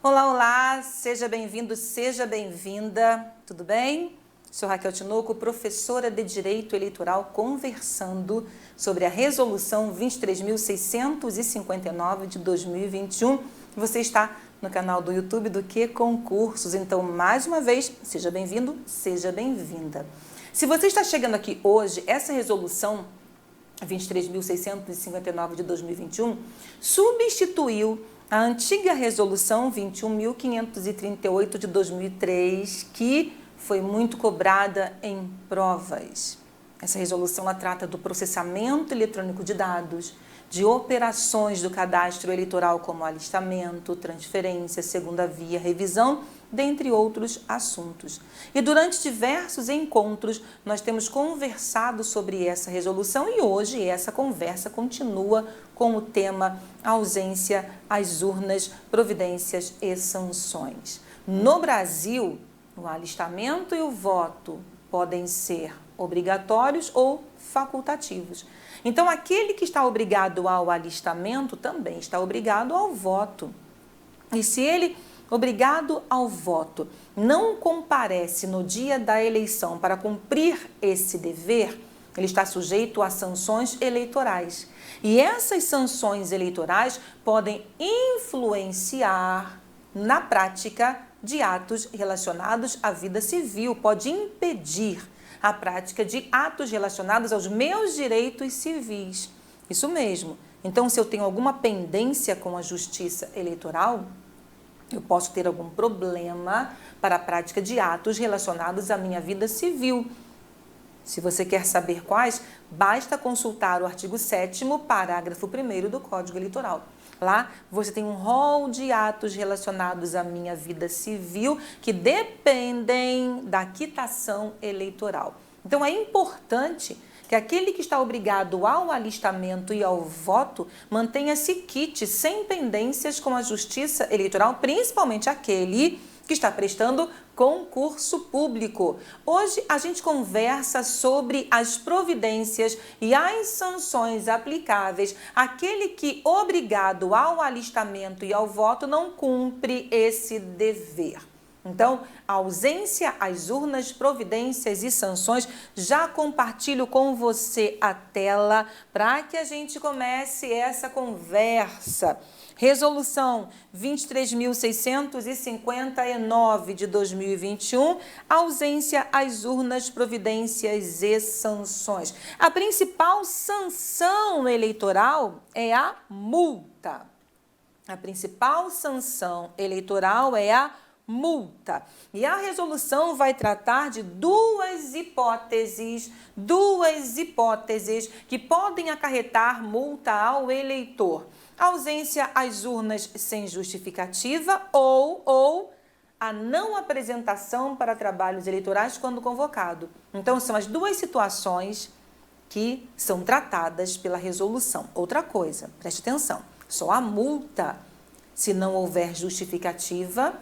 Olá, olá, seja bem-vindo, seja bem-vinda, tudo bem? Sou Raquel Tinoco, professora de Direito Eleitoral, conversando sobre a Resolução 23.659 de 2021. Você está no canal do YouTube do Que Concursos, então, mais uma vez, seja bem-vindo, seja bem-vinda. Se você está chegando aqui hoje, essa resolução 23.659 de 2021 substituiu a antiga resolução 21.538 de 2003, que foi muito cobrada em provas. Essa resolução ela trata do processamento eletrônico de dados, de operações do cadastro eleitoral como alistamento, transferência, segunda via, revisão, dentre outros assuntos. E durante diversos encontros, nós temos conversado sobre essa resolução e hoje essa conversa continua com o tema ausência às urnas, providências e sanções. No Brasil, o alistamento e o voto podem ser obrigatórios ou facultativos. Então, aquele que está obrigado ao alistamento também está obrigado ao voto. E se ele, obrigado ao voto, não comparece no dia da eleição para cumprir esse dever, ele está sujeito a sanções eleitorais. E essas sanções eleitorais podem influenciar na prática de atos relacionados à vida civil, pode impedir a prática de atos relacionados aos meus direitos civis. Isso mesmo. Então, se eu tenho alguma pendência com a justiça eleitoral, eu posso ter algum problema para a prática de atos relacionados à minha vida civil. Se você quer saber quais, basta consultar o artigo 7º, parágrafo 1º do Código Eleitoral. Lá você tem um rol de atos relacionados à minha vida civil que dependem da quitação eleitoral. Então é importante que aquele que está obrigado ao alistamento e ao voto mantenha-se quite, sem pendências com a justiça eleitoral, principalmente aquele que está prestando concurso público. Hoje a gente conversa sobre as providências e as sanções aplicáveis àquele que, obrigado ao alistamento e ao voto, não cumpre esse dever. Então, a ausência às urnas, providências e sanções, já compartilho com você a tela para que a gente comece essa conversa. Resolução 23.659 de 2021, ausência às urnas, providências e sanções. A principal sanção eleitoral é a multa. A principal sanção eleitoral é a multa. E a resolução vai tratar de duas hipóteses que podem acarretar multa ao eleitor. Ausência às urnas sem justificativa ou a não apresentação para trabalhos eleitorais quando convocado. Então, são as duas situações que são tratadas pela resolução. Outra coisa, preste atenção, só a multa se não houver justificativa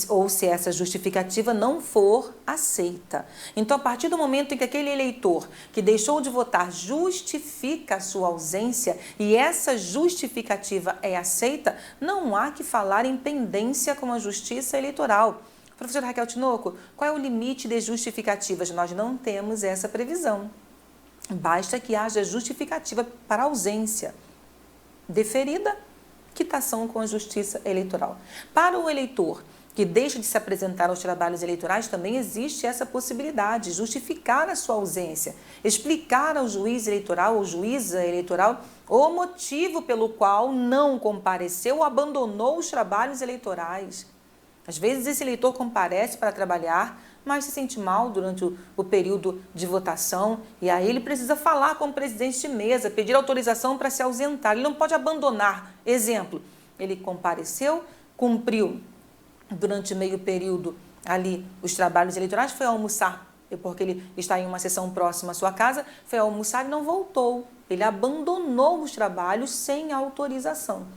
ou se essa justificativa não for aceita. Então, a partir do momento em que aquele eleitor que deixou de votar justifica a sua ausência e essa justificativa é aceita, não há que falar em pendência com a justiça eleitoral. Professora Raquel Tinoco, qual é o limite de justificativas? Nós não temos essa previsão. Basta que haja justificativa para ausência. Deferida, quitação com a justiça eleitoral. Para o eleitor que deixa de se apresentar aos trabalhos eleitorais, também existe essa possibilidade, justificar a sua ausência, explicar ao juiz eleitoral ou juíza eleitoral o motivo pelo qual não compareceu ou abandonou os trabalhos eleitorais. Às vezes esse eleitor comparece para trabalhar, mas se sente mal durante o período de votação e aí ele precisa falar com o presidente de mesa, pedir autorização para se ausentar. Ele não pode abandonar. Exemplo, ele compareceu, cumpriu durante meio período ali os trabalhos eleitorais, foi almoçar, porque ele está em uma sessão próxima à sua casa, foi almoçar e não voltou. Ele abandonou os trabalhos sem autorização.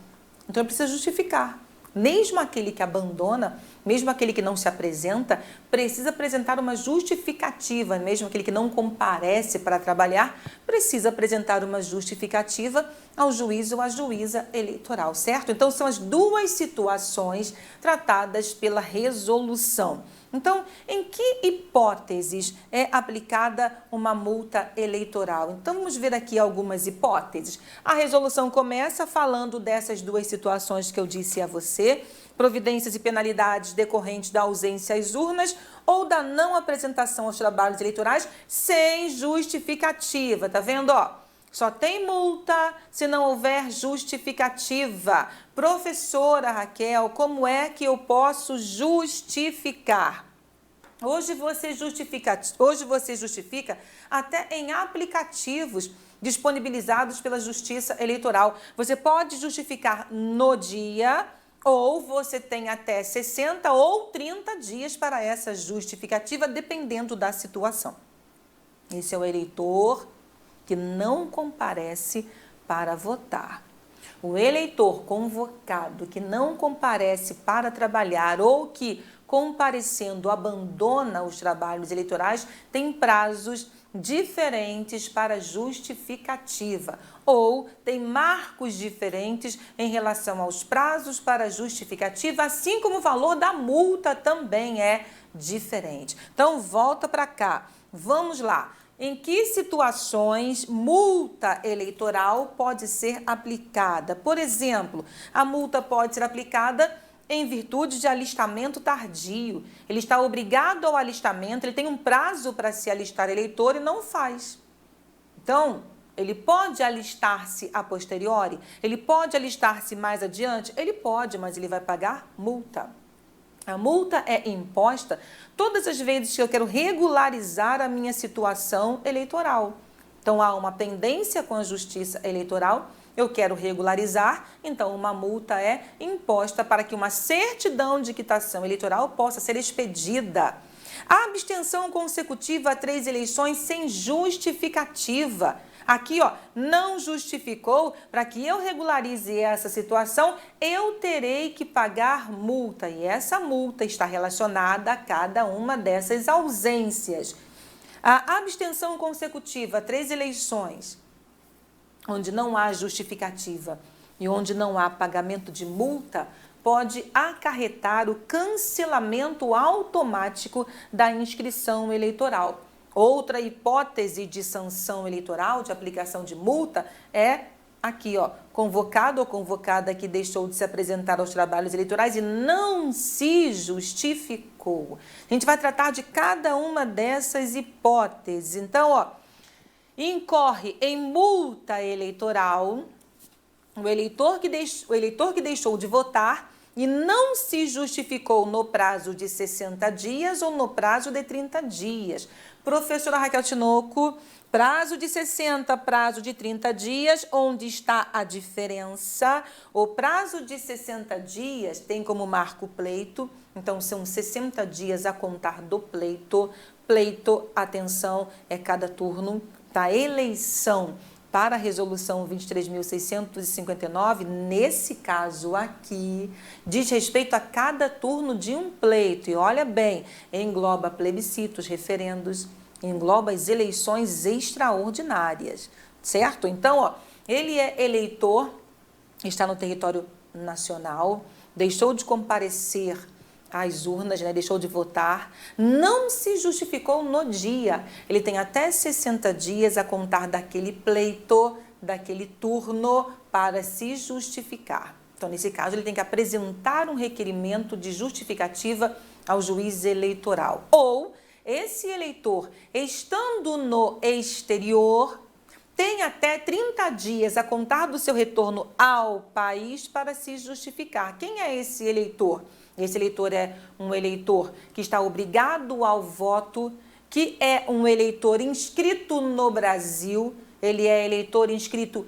Então, ele precisa justificar. Mesmo aquele que abandona, mesmo aquele que não se apresenta, precisa apresentar uma justificativa. Mesmo aquele que não comparece para trabalhar, precisa apresentar uma justificativa ao juiz ou à juíza eleitoral, certo? Então, são as duas situações tratadas pela resolução. Então, em que hipóteses é aplicada uma multa eleitoral? Então, vamos ver aqui algumas hipóteses. A resolução começa falando dessas duas situações que eu disse a você: providências e penalidades decorrentes da ausência às urnas ou da não apresentação aos trabalhos eleitorais sem justificativa. Tá vendo, ó? Só tem multa se não houver justificativa. Professora Raquel, como é que eu posso justificar? Hoje você justifica até em aplicativos disponibilizados pela Justiça Eleitoral. Você pode justificar no dia, ou você tem até 60 ou 30 dias para essa justificativa, dependendo da situação. Esse é o eleitor que não comparece para votar. O eleitor convocado que não comparece para trabalhar ou que, comparecendo, abandona os trabalhos eleitorais, tem prazos diferentes para justificativa ou tem marcos diferentes em relação aos prazos para justificativa, assim como o valor da multa também é diferente. Então, volta para cá. Vamos lá. Em que situações multa eleitoral pode ser aplicada? Por exemplo, a multa pode ser aplicada em virtude de alistamento tardio. Ele está obrigado ao alistamento, ele tem um prazo para se alistar eleitor e não faz. Então, ele pode alistar-se a posteriori? Ele pode alistar-se mais adiante? Ele pode, mas ele vai pagar multa. A multa é imposta todas as vezes que eu quero regularizar a minha situação eleitoral. Então, há uma pendência com a Justiça Eleitoral, eu quero regularizar, então uma multa é imposta para que uma certidão de quitação eleitoral possa ser expedida. A abstenção consecutiva a 3 eleições sem justificativa. Aqui, ó, não justificou, para que eu regularize essa situação, eu terei que pagar multa. E essa multa está relacionada a cada uma dessas ausências. A abstenção consecutiva a 3 eleições, onde não há justificativa e onde não há pagamento de multa, pode acarretar o cancelamento automático da inscrição eleitoral. Outra hipótese de sanção eleitoral, de aplicação de multa, é aqui, ó, convocado ou convocada que deixou de se apresentar aos trabalhos eleitorais e não se justificou. A gente vai tratar de cada uma dessas hipóteses. Então, ó, incorre em multa eleitoral o eleitor que deixou de votar e não se justificou no prazo de 60 dias ou no prazo de 30 dias. Professora Raquel Tinoco, prazo de 60, prazo de 30 dias, onde está a diferença? O prazo de 60 dias tem como marco o pleito, então são 60 dias a contar do pleito. Pleito, atenção, é cada turno da eleição para a resolução 23.659, nesse caso aqui, diz respeito a cada turno de um pleito. E olha bem, engloba plebiscitos, referendos, engloba as eleições extraordinárias, certo? Então, ó, ele é eleitor, está no território nacional, deixou de comparecer às urnas, né, deixou de votar, não se justificou no dia. Ele tem até 60 dias a contar daquele pleito, daquele turno, para se justificar. Então, nesse caso, ele tem que apresentar um requerimento de justificativa ao juiz eleitoral. Ou, esse eleitor, estando no exterior, tem até 30 dias a contar do seu retorno ao país para se justificar. Quem é esse eleitor? Esse eleitor é um eleitor que está obrigado ao voto, que é um eleitor inscrito no Brasil, ele é eleitor inscrito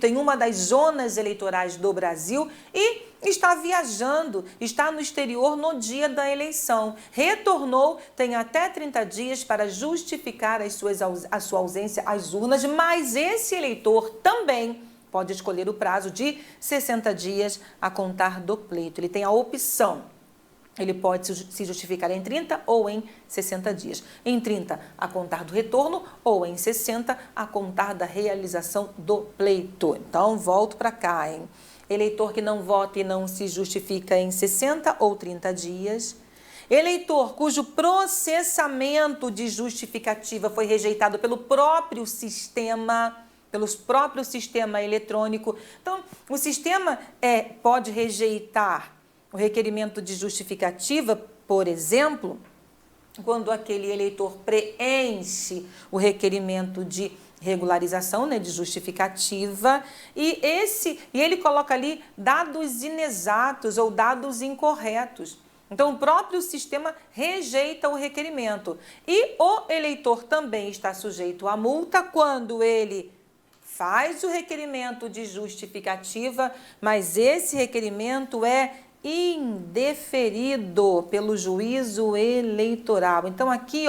em uma das zonas eleitorais do Brasil e está viajando, está no exterior no dia da eleição. Retornou, tem até 30 dias para justificar a sua ausência às urnas, mas esse eleitor também pode escolher o prazo de 60 dias a contar do pleito. Ele tem a opção. Ele pode se justificar em 30 ou em 60 dias. Em 30, a contar do retorno, ou em 60, a contar da realização do pleito. Então, volto para cá, hein? Eleitor que não vota e não se justifica em 60 ou 30 dias. Eleitor cujo processamento de justificativa foi rejeitado pelo próprio sistema eletrônico. Então, o sistema pode rejeitar o requerimento de justificativa, por exemplo, quando aquele eleitor preenche o requerimento de regularização, né, de justificativa, e ele coloca ali dados inexatos ou dados incorretos. Então, o próprio sistema rejeita o requerimento. E o eleitor também está sujeito à multa quando ele faz o requerimento de justificativa, mas esse requerimento é indeferido pelo juízo eleitoral. Então, aqui,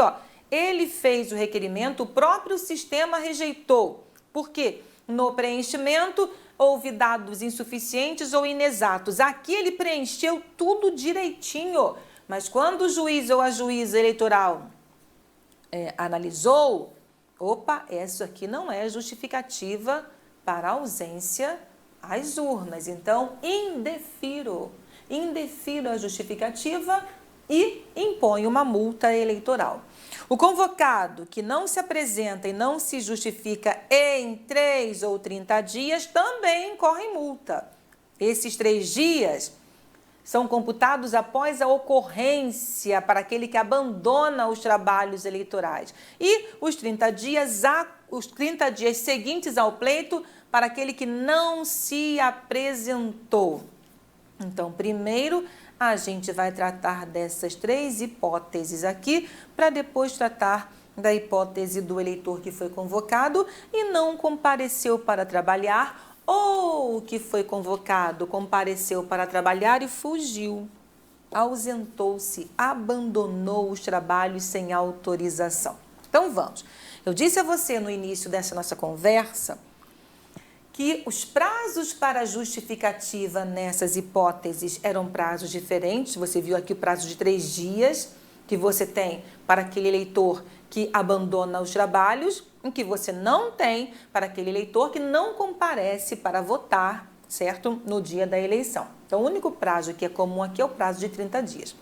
ele fez o requerimento, o próprio sistema rejeitou. Por quê? No preenchimento, houve dados insuficientes ou inexatos. Aqui ele preencheu tudo direitinho, mas quando o juiz ou a juíza eleitoral analisou, isso aqui não é justificativa para ausência às urnas. Então, indefiro a justificativa e impõe uma multa eleitoral. O convocado que não se apresenta e não se justifica em 3 ou 30 dias também incorre em multa. Esses 3 dias são computados após a ocorrência para aquele que abandona os trabalhos eleitorais. E os 30 dias seguintes ao pleito para aquele que não se apresentou. Então, primeiro, a gente vai tratar dessas 3 hipóteses aqui, para depois tratar da hipótese do eleitor que foi convocado e não compareceu para trabalhar, ou que foi convocado, compareceu para trabalhar e fugiu, ausentou-se, abandonou os trabalhos sem autorização. Então, vamos. Eu disse a você no início dessa nossa conversa que os prazos para justificativa nessas hipóteses eram prazos diferentes. Você viu aqui o prazo de 3 dias que você tem para aquele eleitor que abandona os trabalhos, em que você não tem para aquele eleitor que não comparece para votar, certo? No dia da eleição. Então, o único prazo que é comum aqui é o prazo de 30 dias.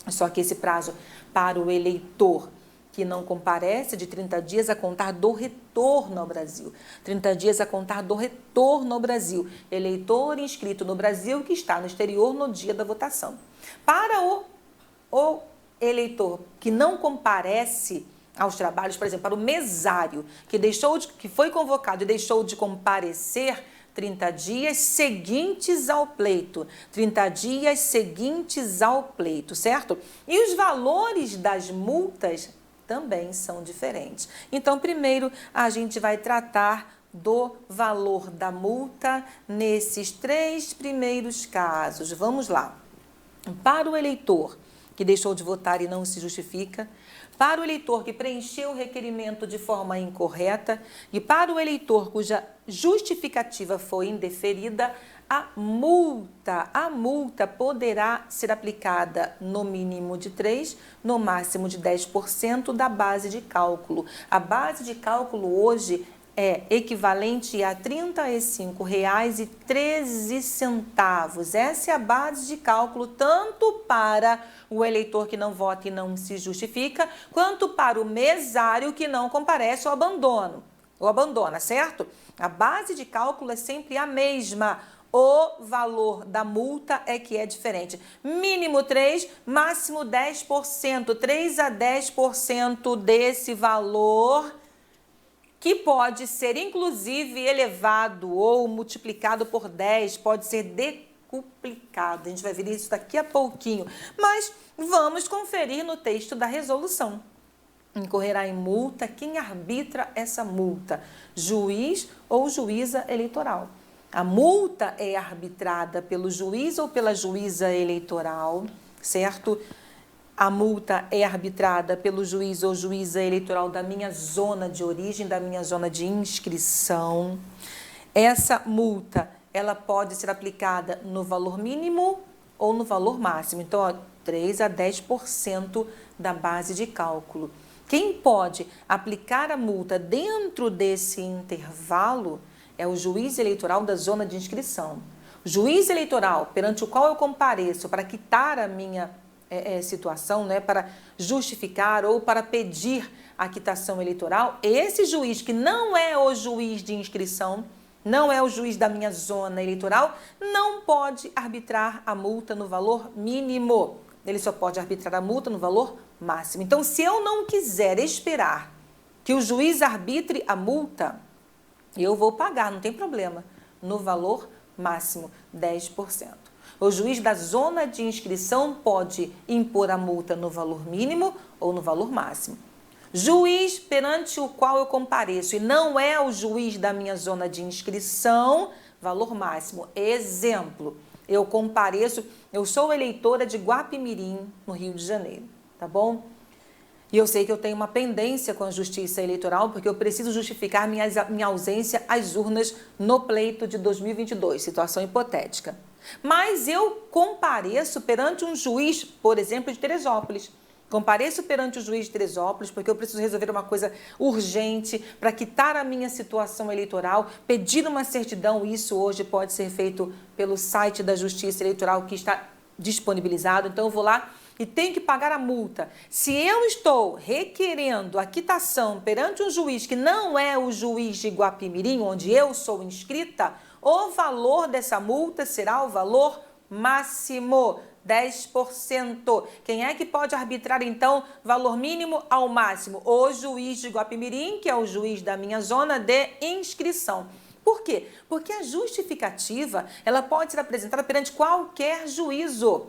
Só que esse prazo para o eleitor que não comparece de 30 dias a contar do retorno ao Brasil. 30 dias a contar do retorno ao Brasil. Eleitor inscrito no Brasil que está no exterior no dia da votação. Para o eleitor que não comparece aos trabalhos, por exemplo, para o mesário que foi convocado e deixou de comparecer, 30 dias seguintes ao pleito. 30 dias seguintes ao pleito, certo? E os valores das multas também são diferentes. Então, primeiro, a gente vai tratar do valor da multa nesses 3 primeiros casos. Vamos lá. Para o eleitor que deixou de votar e não se justifica, para o eleitor que preencheu o requerimento de forma incorreta e para o eleitor cuja justificativa foi indeferida, a multa poderá ser aplicada no mínimo de 3%, no máximo de 10% da base de cálculo. A base de cálculo hoje é equivalente a R$ 35,13. Essa é a base de cálculo tanto para o eleitor que não vota e não se justifica, quanto para o mesário que não comparece ou abandona, certo? A base de cálculo é sempre a mesma. O valor da multa é que é diferente. Mínimo 3%, máximo 10%. 3 a 10% desse valor, que pode ser inclusive elevado ou multiplicado por 10, pode ser decuplicado. A gente vai ver isso daqui a pouquinho. Mas vamos conferir no texto da resolução. Incorrerá em multa quem arbitra essa multa, juiz ou juíza eleitoral. A multa é arbitrada pelo juiz ou pela juíza eleitoral, certo? A multa é arbitrada pelo juiz ou juíza eleitoral da minha zona de origem, da minha zona de inscrição. Essa multa, ela pode ser aplicada no valor mínimo ou no valor máximo. Então, ó, 3 a 10% da base de cálculo. Quem pode aplicar a multa dentro desse intervalo é o juiz eleitoral da zona de inscrição. O juiz eleitoral perante o qual eu compareço para quitar a minha situação, né, para justificar ou para pedir a quitação eleitoral, esse juiz que não é o juiz de inscrição, não é o juiz da minha zona eleitoral, não pode arbitrar a multa no valor mínimo. Ele só pode arbitrar a multa no valor máximo. Então, se eu não quiser esperar que o juiz arbitre a multa, eu vou pagar, não tem problema, no valor máximo, 10%. O juiz da zona de inscrição pode impor a multa no valor mínimo ou no valor máximo. Juiz perante o qual eu compareço e não é o juiz da minha zona de inscrição, valor máximo. Exemplo, eu compareço, eu sou eleitora de Guapimirim, no Rio de Janeiro, tá bom? E eu sei que eu tenho uma pendência com a Justiça Eleitoral, porque eu preciso justificar minha ausência às urnas no pleito de 2022, situação hipotética. Mas eu compareço perante um juiz, por exemplo, de Teresópolis. Compareço perante o juiz de Teresópolis porque eu preciso resolver uma coisa urgente para quitar a minha situação eleitoral, pedir uma certidão. Isso hoje pode ser feito pelo site da Justiça Eleitoral que está disponibilizado. Então eu vou lá e tenho que pagar a multa. Se eu estou requerendo a quitação perante um juiz que não é o juiz de Guapimirim, onde eu sou inscrita, o valor dessa multa será o valor máximo, 10%. Quem é que pode arbitrar, então, valor mínimo ao máximo? O juiz de Guapimirim, que é o juiz da minha zona de inscrição. Por quê? Porque a justificativa, ela pode ser apresentada perante qualquer juízo,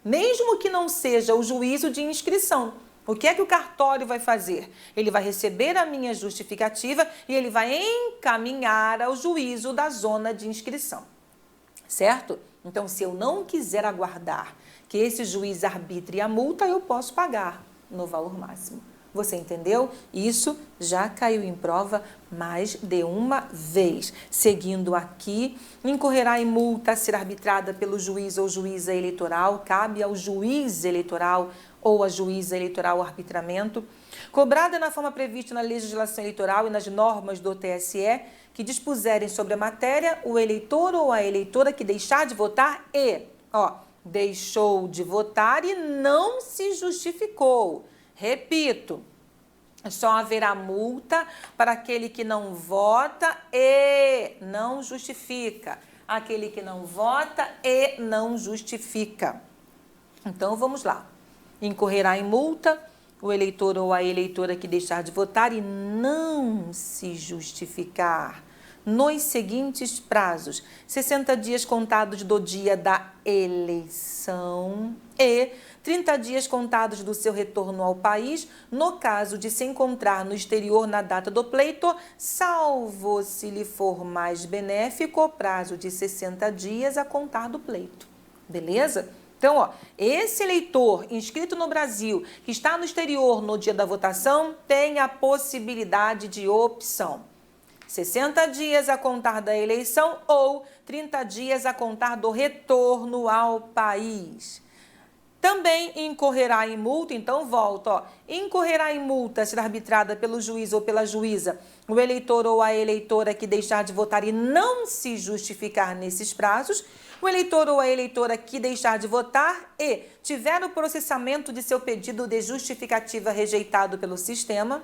mesmo que não seja o juízo de inscrição. O que é que o cartório vai fazer? Ele vai receber a minha justificativa e ele vai encaminhar ao juízo da zona de inscrição, certo? Então, se eu não quiser aguardar que esse juiz arbitre a multa, eu posso pagar no valor máximo. Você entendeu? Isso já caiu em prova mais de uma vez. Seguindo aqui, incorrerá em multa a ser arbitrada pelo juiz ou juíza eleitoral, cabe ao juiz eleitoral ou a juíza eleitoral o arbitramento, cobrada na forma prevista na legislação eleitoral e nas normas do TSE, que dispuserem sobre a matéria, o eleitor ou a eleitora que deixar de votar deixou de votar e não se justificou. Repito, só haverá multa para aquele que não vota e não justifica. Aquele que não vota e não justifica. Então, vamos lá. Incorrerá em multa o eleitor ou a eleitora que deixar de votar e não se justificar nos seguintes prazos: 60 dias contados do dia da eleição e 30 dias contados do seu retorno ao país, no caso de se encontrar no exterior na data do pleito, salvo se lhe for mais benéfico o prazo de 60 dias a contar do pleito. Beleza? Então, esse eleitor inscrito no Brasil, que está no exterior no dia da votação, tem a possibilidade de opção: 60 dias a contar da eleição ou 30 dias a contar do retorno ao país. Também incorrerá em multa, então volta, incorrerá em multa, será arbitrada pelo juiz ou pela juíza, o eleitor ou a eleitora que deixar de votar e não se justificar nesses prazos, o eleitor ou a eleitora que deixar de votar e tiver o processamento de seu pedido de justificativa rejeitado pelo sistema,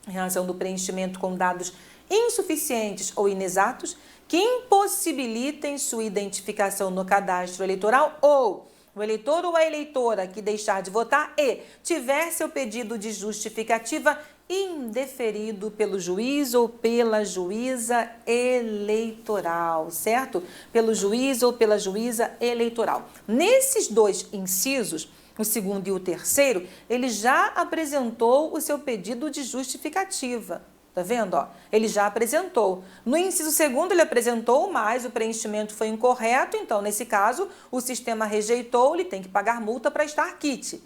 em razão do preenchimento com dados insuficientes ou inexatos, que impossibilitem sua identificação no cadastro eleitoral, ou o eleitor ou a eleitora que deixar de votar e tiver seu pedido de justificativa indeferido pelo juiz ou pela juíza eleitoral, certo? Pelo juiz ou pela juíza eleitoral. Nesses dois incisos, o segundo e o terceiro, ele já apresentou o seu pedido de justificativa. Tá vendo? Ele já apresentou. No inciso segundo, ele apresentou, mas o preenchimento foi incorreto, então, nesse caso, o sistema rejeitou, ele tem que pagar multa para estar quite.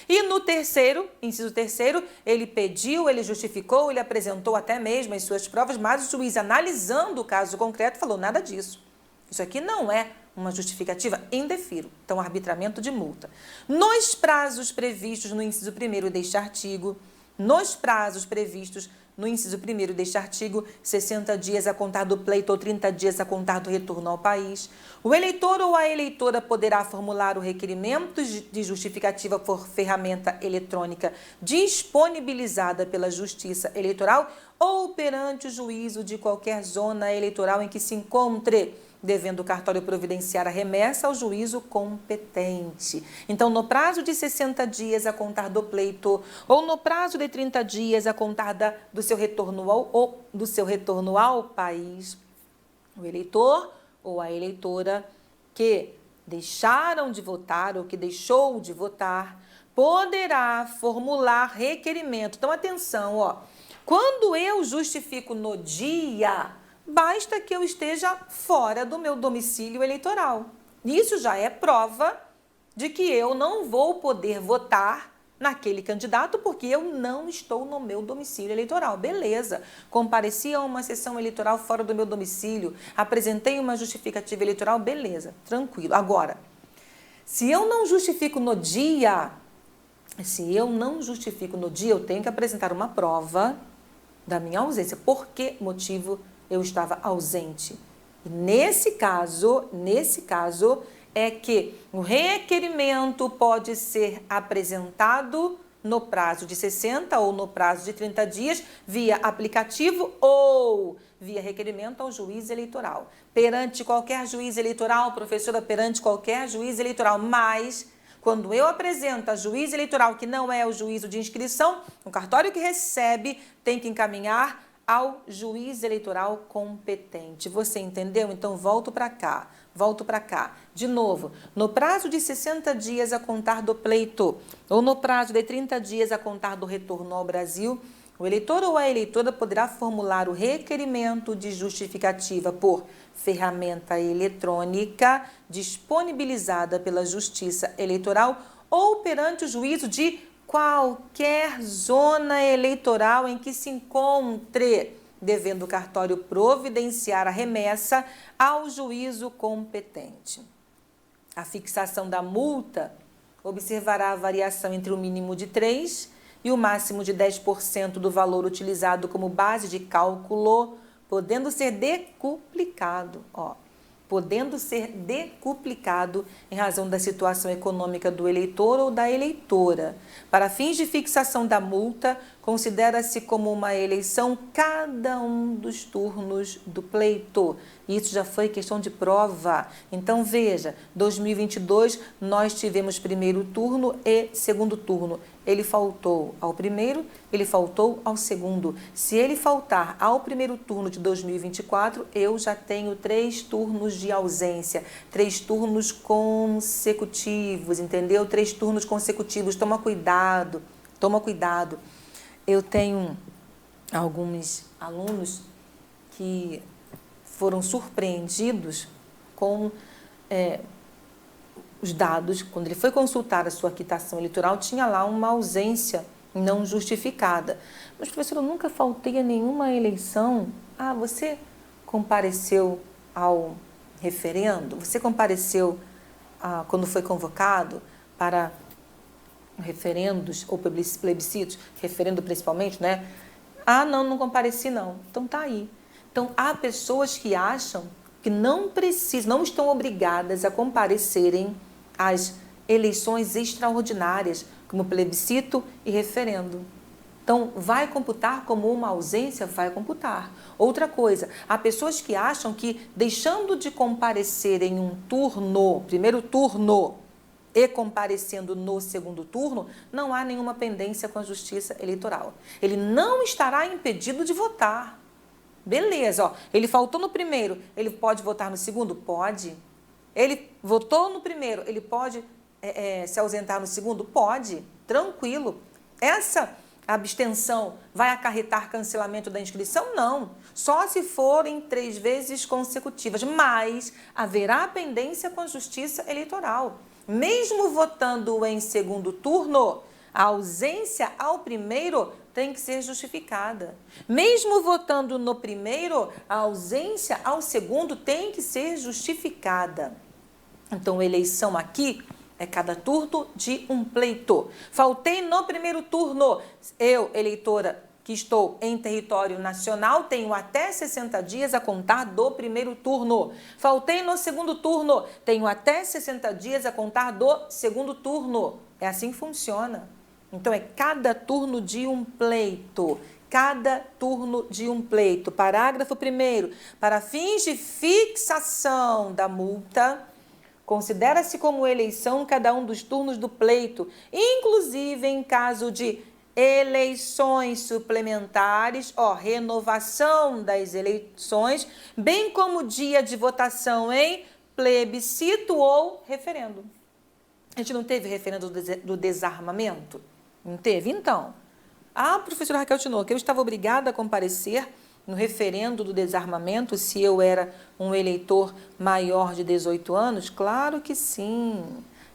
E no terceiro, inciso terceiro, ele pediu, ele justificou, ele apresentou até mesmo as suas provas, mas o juiz, analisando o caso concreto, falou nada disso. Isso aqui não é uma justificativa, indefiro. Então, arbitramento de multa. Nos prazos previstos no inciso 1º deste artigo, nos prazos previstos no inciso 1º deste artigo, 60 dias a contar do pleito ou 30 dias a contar do retorno ao país, o eleitor ou a eleitora poderá formular o requerimento de justificativa por ferramenta eletrônica disponibilizada pela Justiça Eleitoral ou perante o juízo de qualquer zona eleitoral em que se encontre, devendo o cartório providenciar a remessa ao juízo competente. Então, no prazo de 60 dias a contar do pleito ou no prazo de 30 dias a contar do seu retorno ao país, o eleitor ou a eleitora que deixaram de votar ou que deixou de votar poderá formular requerimento. Então, atenção, ó. Quando eu justifico no dia, basta que eu esteja fora do meu domicílio eleitoral. Isso já é prova de que eu não vou poder votar naquele candidato porque eu não estou no meu domicílio eleitoral. Beleza, compareci a uma sessão eleitoral fora do meu domicílio, apresentei uma justificativa eleitoral, beleza, tranquilo. Agora, se eu não justifico no dia, eu tenho que apresentar uma prova da minha ausência. Por que motivo eu estava ausente? E nesse caso é que o requerimento pode ser apresentado no prazo de 60 ou no prazo de 30 dias via aplicativo ou via requerimento ao juiz eleitoral. Perante qualquer juiz eleitoral, professora, perante qualquer juiz eleitoral, mas quando eu apresento a juiz eleitoral, que não é o juízo de inscrição, o cartório que recebe tem que encaminhar ao juiz eleitoral competente. Você entendeu? Então, volto para cá. De novo, no prazo de 60 dias a contar do pleito ou no prazo de 30 dias a contar do retorno ao Brasil, o eleitor ou a eleitora poderá formular o requerimento de justificativa por ferramenta eletrônica disponibilizada pela Justiça Eleitoral ou perante o juízo de qualquer zona eleitoral em que se encontre, devendo o cartório providenciar a remessa ao juízo competente. A fixação da multa observará a variação entre o mínimo de 3% e o máximo de 10% do valor utilizado como base de cálculo, podendo ser decuplicado, em razão da situação econômica do eleitor ou da eleitora. Para fins de fixação da multa, considera-se como uma eleição cada um dos turnos do pleito. Isso já foi questão de prova. Então, veja, 2022 nós tivemos primeiro turno e segundo turno. Ele faltou ao primeiro, ele faltou ao segundo. Se ele faltar ao primeiro turno de 2024, eu já tenho 3 turnos de ausência, 3 turnos consecutivos, entendeu? 3 turnos consecutivos, toma cuidado. Eu tenho alguns alunos que foram surpreendidos com os dados. Quando ele foi consultar a sua quitação eleitoral, tinha lá uma ausência não justificada. Mas, professor, eu nunca faltei a nenhuma eleição. Ah, você compareceu ao referendo? Você compareceu quando foi convocado para referendos ou plebiscitos? Referendo principalmente, né? Ah, não compareci não. Então tá aí. Então, há pessoas que acham que não estão obrigadas a comparecerem às eleições extraordinárias, como plebiscito e referendo. Então, vai computar como uma ausência? Vai computar. Outra coisa, há pessoas que acham que deixando de comparecer em um turno, primeiro turno, e comparecendo no segundo turno, não há nenhuma pendência com a Justiça Eleitoral. Ele não estará impedido de votar. Beleza, ele faltou no primeiro, ele pode votar no segundo? Pode. Ele votou no primeiro, ele pode se ausentar no segundo? Pode, tranquilo. Essa abstenção vai acarretar cancelamento da inscrição? Não, só se forem 3 vezes consecutivas, mas haverá pendência com a Justiça Eleitoral. Mesmo votando em segundo turno, A ausência ao primeiro tem que ser justificada. Mesmo votando no primeiro, a ausência ao segundo tem que ser justificada. Então, eleição aqui é cada turno de um pleito. Faltei no primeiro turno. Eu, eleitora, que estou em território nacional, tenho até 60 dias a contar do primeiro turno. Faltei no segundo turno, tenho até 60 dias a contar do segundo turno. É assim que funciona. Então, é cada turno de um pleito. Cada turno de um pleito. Parágrafo 1º. Para fins de fixação da multa, considera-se como eleição cada um dos turnos do pleito, inclusive em caso de eleições suplementares, renovação das eleições, bem como dia de votação em plebiscito ou referendo. A gente não teve referendo do desarmamento? Não teve? Então, a professora Raquel Tinoco, eu estava obrigada a comparecer no referendo do desarmamento se eu era um eleitor maior de 18 anos? Claro que sim.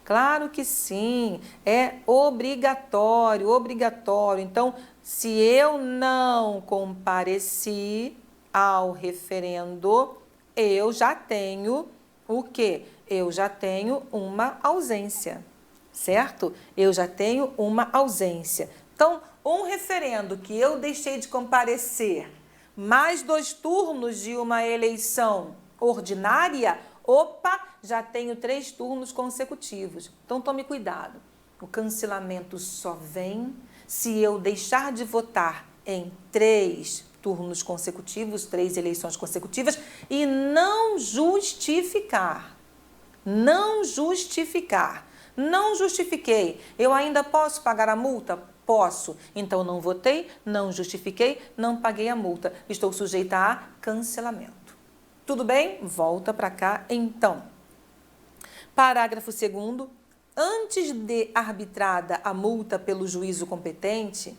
Claro que sim, é obrigatório, obrigatório. Então, se eu não compareci ao referendo, eu já tenho o quê? Eu já tenho uma ausência, certo? Eu já tenho uma ausência. Então, um referendo que eu deixei de comparecer, mais 2 turnos de uma eleição ordinária, já tenho 3 turnos consecutivos. Então, tome cuidado. O cancelamento só vem se eu deixar de votar em 3 turnos consecutivos, 3 eleições consecutivas, e não justificar. Não justificar. Não justifiquei. Eu ainda posso pagar a multa? Posso. Então, não votei, não justifiquei, não paguei a multa. Estou sujeita a cancelamento. Tudo bem? Volta para cá, então. Parágrafo 2º. Antes de arbitrada a multa pelo juízo competente,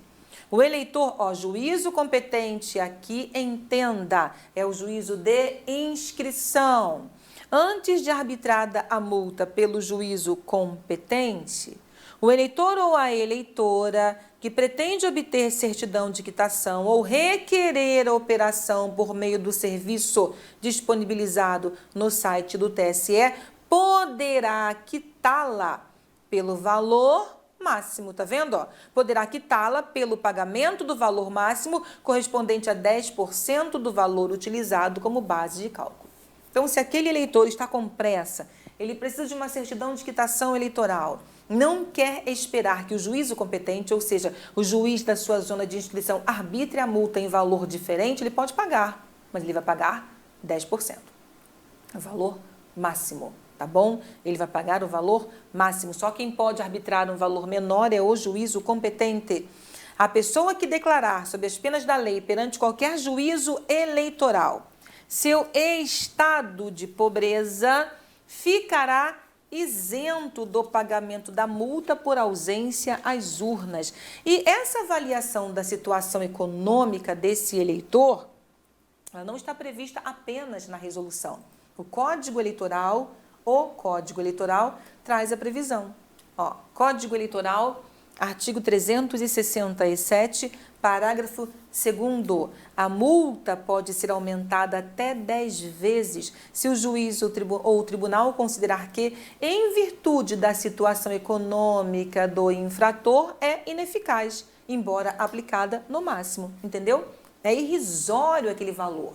o eleitor, juízo competente aqui, entenda, é o juízo de inscrição. Antes de arbitrada a multa pelo juízo competente, o eleitor ou a eleitora que pretende obter certidão de quitação ou requerer a operação por meio do serviço disponibilizado no site do TSE poderá quitá-la pelo valor máximo, tá vendo? Poderá quitá-la pelo pagamento do valor máximo correspondente a 10% do valor utilizado como base de cálculo. Então, se aquele eleitor está com pressa, ele precisa de uma certidão de quitação eleitoral, não quer esperar que o juízo competente, ou seja, o juiz da sua zona de inscrição, arbitre a multa em valor diferente, ele pode pagar, mas ele vai pagar 10%. O valor máximo, tá bom? Ele vai pagar o valor máximo. Só quem pode arbitrar um valor menor é o juízo competente. A pessoa que declarar sob as penas da lei perante qualquer juízo eleitoral seu estado de pobreza, ficará isento do pagamento da multa por ausência às urnas. E essa avaliação da situação econômica desse eleitor, ela não está prevista apenas na resolução. O Código Eleitoral traz a previsão. Código Eleitoral, artigo 367, parágrafo 2º. A multa pode ser aumentada até 10 vezes se o juiz ou o tribunal considerar que, em virtude da situação econômica do infrator, é ineficaz, embora aplicada no máximo. Entendeu? É irrisório aquele valor.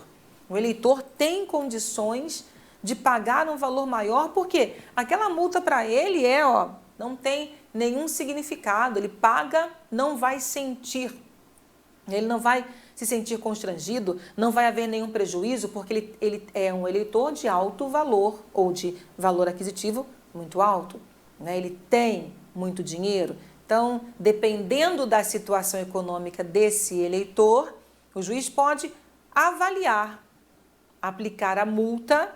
O eleitor tem condições de pagar um valor maior, porque aquela multa para ele não tem nenhum significado. Ele paga, não vai sentir. Ele não vai se sentir constrangido, não vai haver nenhum prejuízo, porque ele é um eleitor de alto valor ou de valor aquisitivo muito alto, né? Ele tem muito dinheiro. Então, dependendo da situação econômica desse eleitor, o juiz pode avaliar, aplicar a multa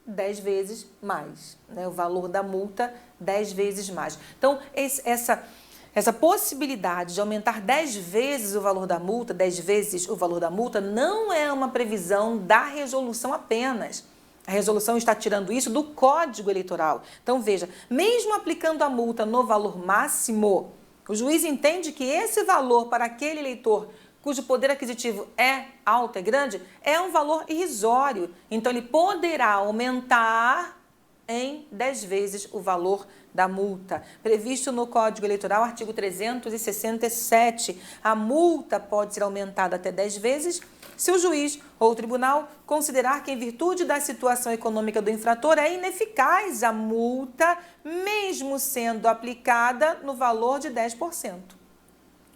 10 vezes mais, né? O valor da multa 10 vezes mais. Então, essa possibilidade de aumentar 10 vezes o valor da multa, 10 vezes o valor da multa, não é uma previsão da resolução apenas. A resolução está tirando isso do Código Eleitoral. Então, veja, mesmo aplicando a multa no valor máximo, o juiz entende que esse valor para aquele eleitor cujo poder aquisitivo é alto, é grande, é um valor irrisório. Então, ele poderá aumentar em 10 vezes o valor da multa. Previsto no Código Eleitoral, artigo 367. A multa pode ser aumentada até 10 vezes se o juiz ou o tribunal considerar que, em virtude da situação econômica do infrator, é ineficaz a multa, mesmo sendo aplicada no valor de 10%.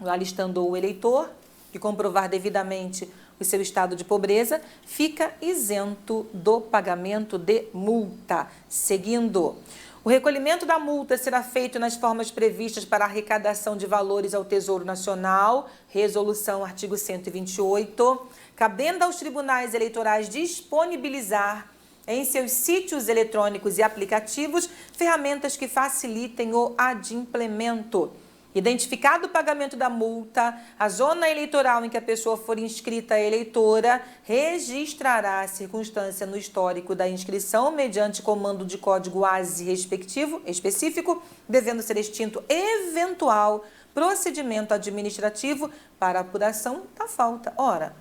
Alistando o eleitor, que comprovar devidamente o seu estado de pobreza, fica isento do pagamento de multa. Seguindo, o recolhimento da multa será feito nas formas previstas para arrecadação de valores ao Tesouro Nacional, resolução artigo 128, cabendo aos tribunais eleitorais disponibilizar em seus sítios eletrônicos e aplicativos ferramentas que facilitem o adimplemento. Identificado o pagamento da multa, a zona eleitoral em que a pessoa for inscrita eleitora registrará a circunstância no histórico da inscrição mediante comando de código ASI específico, devendo ser extinto eventual procedimento administrativo para apuração da falta. Ora,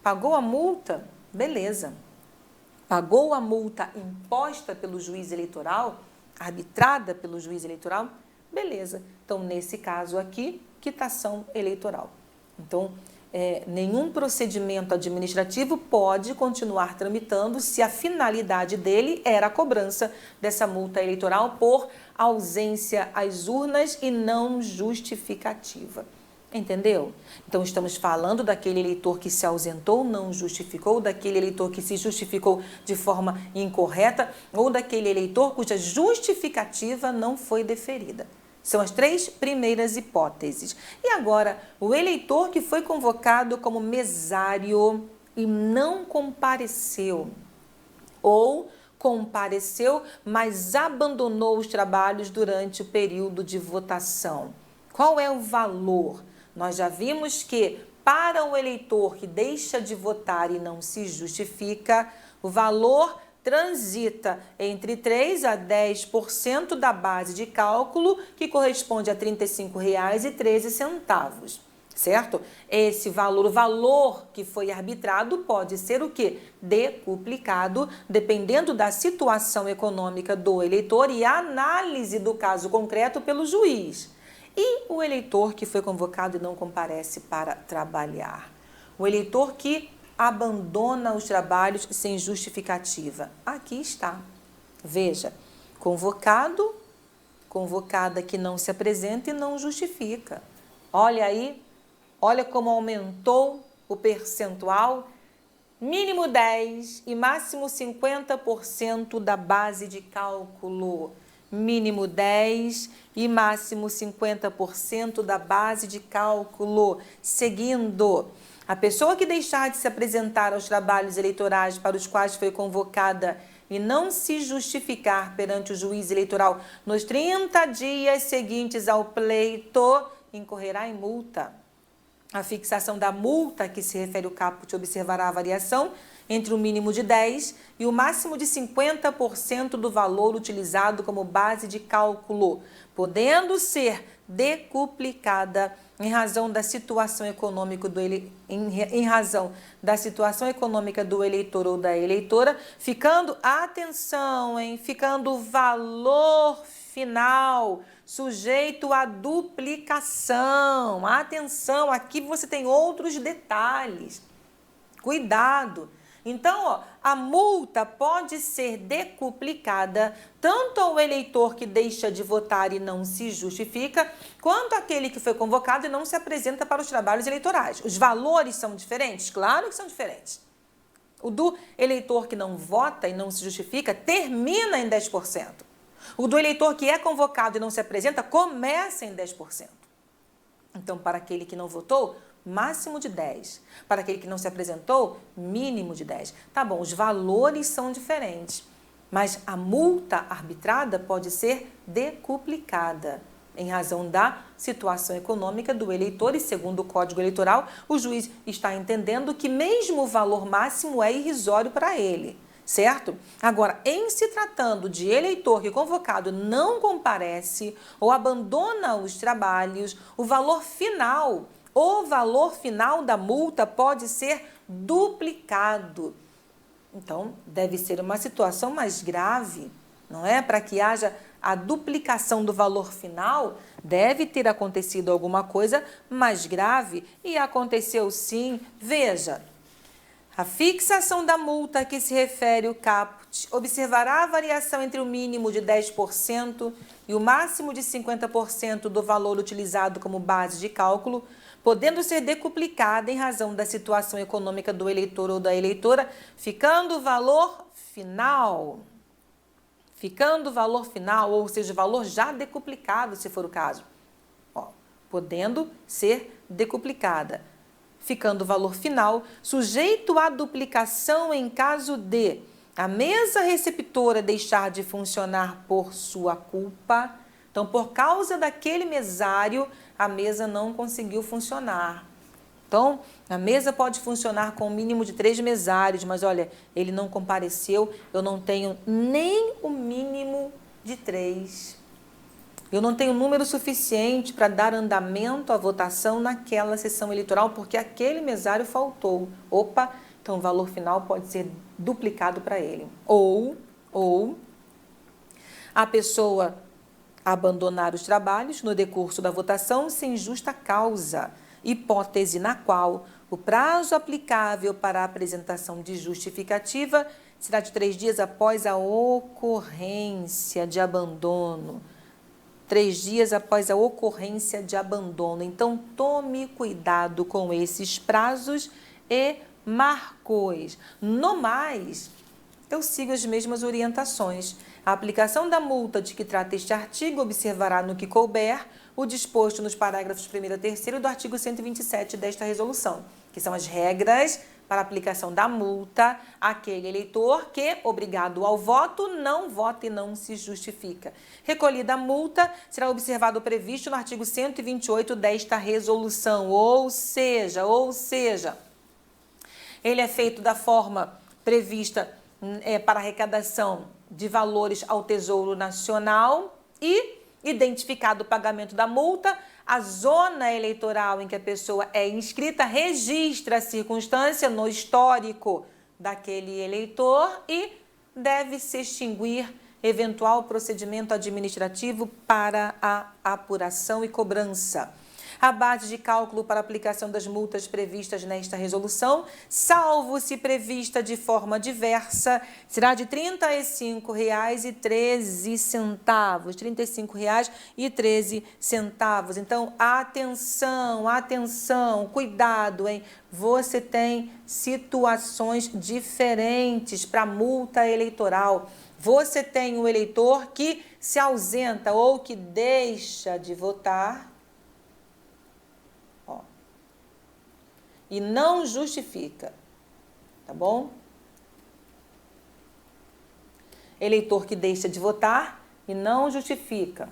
pagou a multa? Beleza. Pagou a multa imposta pelo juiz eleitoral, arbitrada pelo juiz eleitoral? Beleza. Então, nesse caso aqui, quitação eleitoral. Então, nenhum procedimento administrativo pode continuar tramitando se a finalidade dele era a cobrança dessa multa eleitoral por ausência às urnas e não justificativa. Entendeu? Então, estamos falando daquele eleitor que se ausentou, não justificou, daquele eleitor que se justificou de forma incorreta ou daquele eleitor cuja justificativa não foi deferida. São as 3 primeiras hipóteses. E agora, o eleitor que foi convocado como mesário e não compareceu, ou compareceu, mas abandonou os trabalhos durante o período de votação. Qual é o valor? Nós já vimos que, para o eleitor que deixa de votar e não se justifica, o valor transita entre 3% a 10% da base de cálculo, que corresponde a R$ 35,13, certo? Esse valor, o valor que foi arbitrado pode ser o quê? Decuplicado, dependendo da situação econômica do eleitor e análise do caso concreto pelo juiz. E o eleitor que foi convocado e não comparece para trabalhar? O eleitor que abandona os trabalhos sem justificativa. Aqui está. Veja, convocado, convocada que não se apresenta e não justifica. Olha aí, olha como aumentou o percentual, mínimo 10% e máximo 50% da base de cálculo. Mínimo 10% e máximo 50% da base de cálculo. Seguindo, a pessoa que deixar de se apresentar aos trabalhos eleitorais para os quais foi convocada e não se justificar perante o juiz eleitoral nos 30 dias seguintes ao pleito, incorrerá em multa. A fixação da multa, que se refere ao caput, observará a variação entre o mínimo de 10% e o máximo de 50% do valor utilizado como base de cálculo, podendo ser decuplicada em razão da situação econômica do eleitor ou da eleitora, ficando, atenção, ficando o valor final sujeito à duplicação. Atenção, aqui você tem outros detalhes. Cuidado. Então, a multa pode ser decuplicada tanto ao eleitor que deixa de votar e não se justifica, quanto àquele que foi convocado e não se apresenta para os trabalhos eleitorais. Os valores são diferentes? Claro que são diferentes. O do eleitor que não vota e não se justifica termina em 10%. O do eleitor que é convocado e não se apresenta começa em 10%. Então, para aquele que não votou, máximo de 10%. Para aquele que não se apresentou, mínimo de 10%. Tá bom, os valores são diferentes, mas a multa arbitrada pode ser decuplicada em razão da situação econômica do eleitor e, segundo o Código Eleitoral, o juiz está entendendo que mesmo o valor máximo é irrisório para ele. certo? Agora, em se tratando de eleitor que convocado não comparece ou abandona os trabalhos, o valor final da multa pode ser duplicado. Então, deve ser uma situação mais grave, não é? Para que haja a duplicação do valor final, deve ter acontecido alguma coisa mais grave, e aconteceu sim. Veja, a fixação da multa a que se refere o caput observará a variação entre o mínimo de 10% e o máximo de 50% do valor utilizado como base de cálculo, podendo ser decuplicada em razão da situação econômica do eleitor ou da eleitora, ficando o valor final, ou seja, o valor já decuplicado, se for o caso, podendo ser decuplicada, ficando o valor final sujeito à duplicação em caso de a mesa receptora deixar de funcionar por sua culpa. Então, por causa daquele mesário, a mesa não conseguiu funcionar. Então, a mesa pode funcionar com o mínimo de 3 mesários, mas olha, ele não compareceu, eu não tenho nem o mínimo de 3. Eu não tenho número suficiente para dar andamento à votação naquela sessão eleitoral, porque aquele mesário faltou. Opa, então o valor final pode ser duplicado para ele. Ou a pessoa abandonar os trabalhos no decurso da votação sem justa causa, hipótese na qual o prazo aplicável para a apresentação de justificativa será de 3 dias após a ocorrência de abandono. 3 dias após a ocorrência de abandono. Então, tome cuidado com esses prazos e marcos. No mais, eu sigo as mesmas orientações. A aplicação da multa de que trata este artigo observará no que couber o disposto nos parágrafos 1º a 3º do artigo 127 desta resolução, que são as regras para a aplicação da multa àquele eleitor que, obrigado ao voto, não vota e não se justifica. Recolhida a multa, será observado o previsto no artigo 128 desta resolução, ou seja, ele é feito da forma prevista para arrecadação de valores ao Tesouro Nacional e, identificado o pagamento da multa, a zona eleitoral em que a pessoa é inscrita registra a circunstância no histórico daquele eleitor e deve-se extinguir eventual procedimento administrativo para a apuração e cobrança. A base de cálculo para aplicação das multas previstas nesta resolução, salvo se prevista de forma diversa, será de R$ 35,13. R$ 35,13. Então, atenção, cuidado, hein? Você tem situações diferentes para multa eleitoral. Você tem o eleitor que se ausenta ou que deixa de votar e não justifica, tá bom? Eleitor que deixa de votar e não justifica.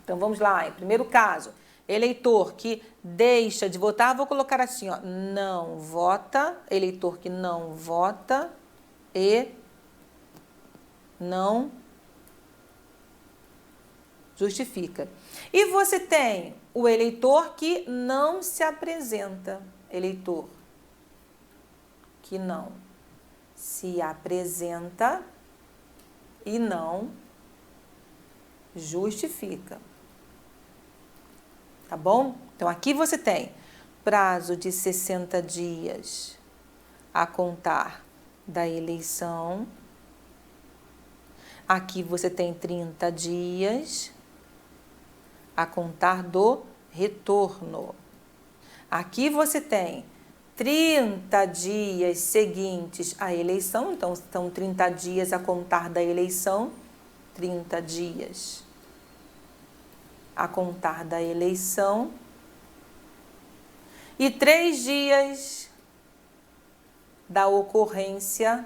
Então, vamos lá, em primeiro caso, eleitor que deixa de votar, vou colocar assim, ó, não vota, eleitor que não vota e não justifica. E você tem o eleitor que não se apresenta. Eleitor que não se apresenta e não justifica. Tá bom? Então, aqui você tem prazo de 60 dias a contar da eleição. Aqui você tem 30 dias a contar do retorno. Aqui você tem 30 dias seguintes à eleição, então estão 30 dias a contar da eleição, 30 dias a contar da eleição e 3 dias da ocorrência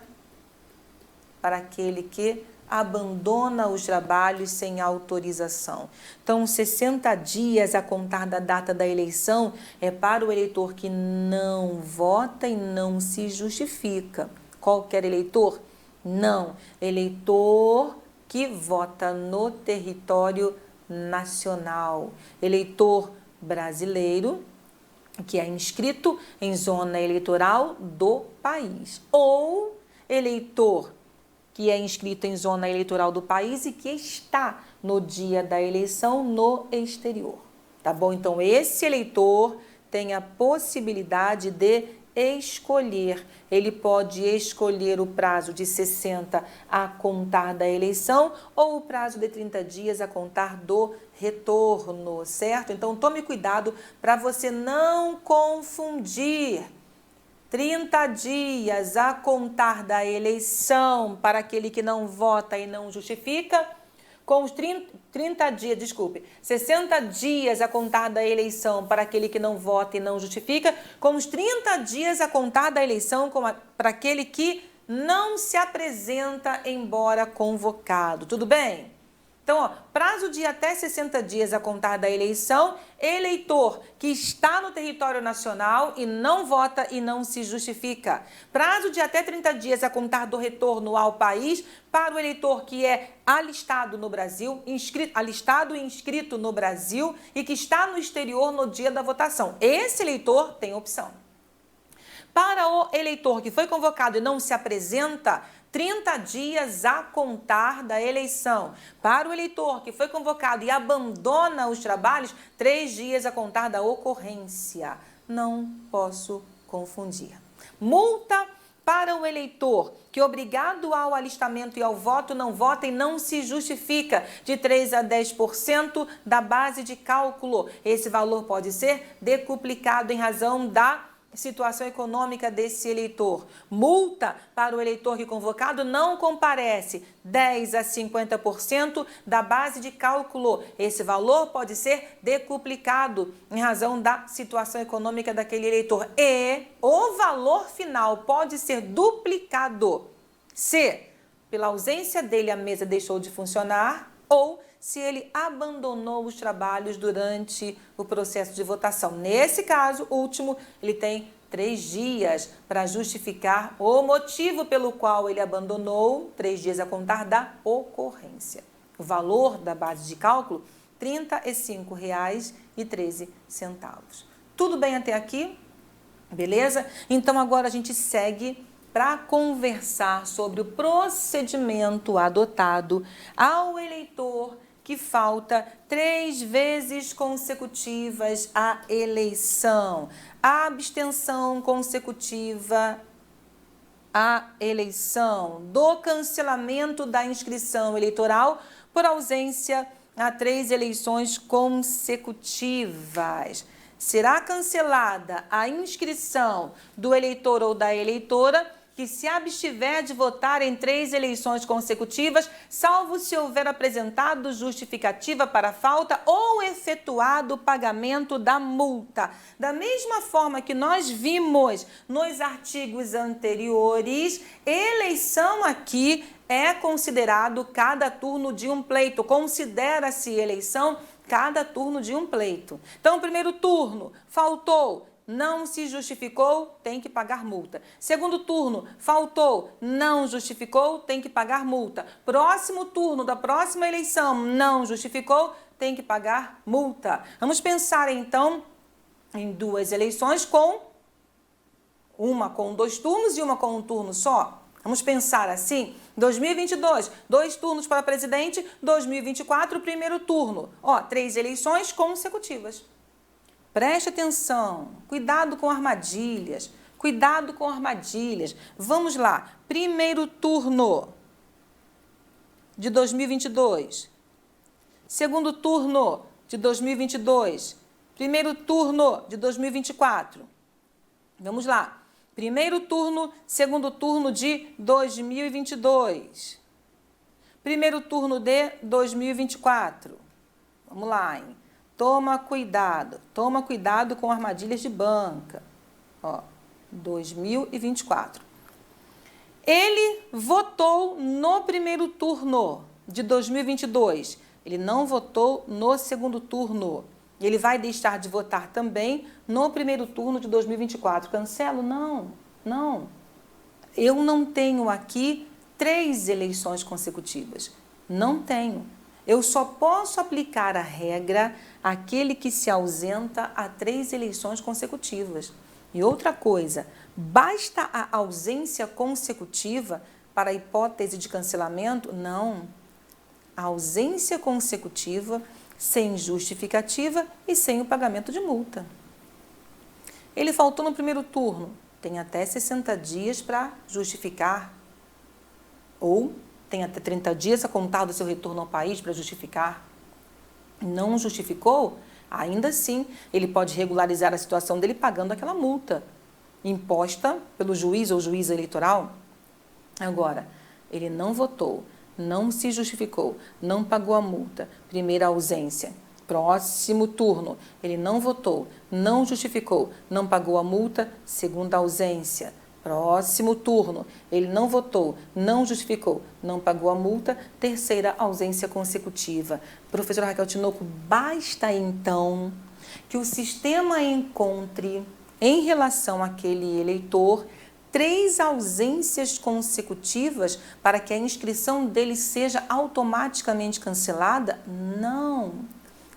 para aquele que abandona os trabalhos sem autorização. Então, 60 dias a contar da data da eleição é para o eleitor que não vota e não se justifica. Qualquer eleitor Não, eleitor que vota no território nacional, eleitor brasileiro que é inscrito em zona eleitoral do país, ou eleitor que é inscrito em zona eleitoral do país e que está no dia da eleição no exterior, tá bom? Então, esse eleitor tem a possibilidade de escolher. Ele pode escolher o prazo de 60 a contar da eleição ou o prazo de 30 dias a contar do retorno, certo? Então, tome cuidado para você não confundir 30 dias a contar da eleição para aquele que não vota e não justifica, com os 60 dias a contar da eleição para aquele que não vota e não justifica, com os 30 dias a contar da eleição para aquele que não se apresenta embora convocado. Tudo bem? Então, ó, prazo de até 60 dias a contar da eleição, eleitor que está no território nacional e não vota e não se justifica. Prazo de até 30 dias a contar do retorno ao país para o eleitor que é alistado no Brasil, alistado e inscrito no Brasil e que está no exterior no dia da votação. Esse eleitor tem opção. Para o eleitor que foi convocado e não se apresenta, 30 dias a contar da eleição. Para o eleitor que foi convocado e abandona os trabalhos, 3 dias a contar da ocorrência. Não posso confundir. Multa para o eleitor que, obrigado ao alistamento e ao voto, não vota e não se justifica, de 3 a 10% da base de cálculo. Esse valor pode ser decuplicado em razão da situação econômica desse eleitor. Multa para o eleitor que convocado não comparece, 10 a 50% da base de cálculo. Esse valor pode ser decuplicado em razão da situação econômica daquele eleitor. E o valor final pode ser duplicado se, pela ausência dele, a mesa deixou de funcionar ou se ele abandonou os trabalhos durante o processo de votação. Nesse caso, último, ele tem 3 dias para justificar o motivo pelo qual ele abandonou, 3 dias a contar da ocorrência. O valor da base de cálculo, R$ 35,13. Tudo bem até aqui? Beleza? Então, agora a gente segue para conversar sobre o procedimento adotado ao eleitor que falta 3 vezes consecutivas à eleição. A abstenção consecutiva à eleição, do cancelamento da inscrição eleitoral por ausência a 3 eleições consecutivas. Será cancelada a inscrição do eleitor ou da eleitora que se abstiver de votar em 3 eleições consecutivas, salvo se houver apresentado justificativa para a falta ou efetuado o pagamento da multa. Da mesma forma que nós vimos nos artigos anteriores, eleição aqui é considerado cada turno de um pleito, considera-se eleição cada turno de um pleito. Então, primeiro turno, faltou, não se justificou, tem que pagar multa. Segundo turno, faltou, não justificou, tem que pagar multa. Próximo turno da próxima eleição, não justificou, tem que pagar multa. Vamos pensar então em 2 eleições uma com 2 turnos e uma com um turno só. Vamos pensar assim, 2022, 2 turnos para presidente, 2024, primeiro turno. 3 eleições consecutivas. Preste atenção, cuidado com armadilhas, cuidado com armadilhas. Vamos lá, primeiro turno de 2022, segundo turno de 2022, primeiro turno de 2024. Vamos lá, primeiro turno, segundo turno de 2022, primeiro turno de 2024. Vamos lá, hein? Toma cuidado com armadilhas de banca. 2024. Ele votou no primeiro turno de 2022. Ele não votou no segundo turno. Ele vai deixar de votar também no primeiro turno de 2024. Cancelo? Não. Eu não tenho aqui 3 eleições consecutivas. Não tenho. Eu só posso aplicar a regra àquele que se ausenta a 3 eleições consecutivas. E outra coisa, basta a ausência consecutiva para a hipótese de cancelamento? Não. A ausência consecutiva, sem justificativa e sem o pagamento de multa. Ele faltou no primeiro turno, tem até 60 dias para justificar. Ou tem até 30 dias a contar do seu retorno ao país para justificar. Não justificou? Ainda assim, ele pode regularizar a situação dele pagando aquela multa imposta pelo juiz ou juíza eleitoral. Agora, ele não votou, não se justificou, não pagou a multa, primeira ausência. Próximo turno, ele não votou, não justificou, não pagou a multa, segunda ausência. Próximo turno, ele não votou, não justificou, não pagou a multa, terceira ausência consecutiva. Professora Raquel Tinoco, basta então que o sistema encontre, em relação àquele eleitor, 3 ausências consecutivas para que a inscrição dele seja automaticamente cancelada? Não.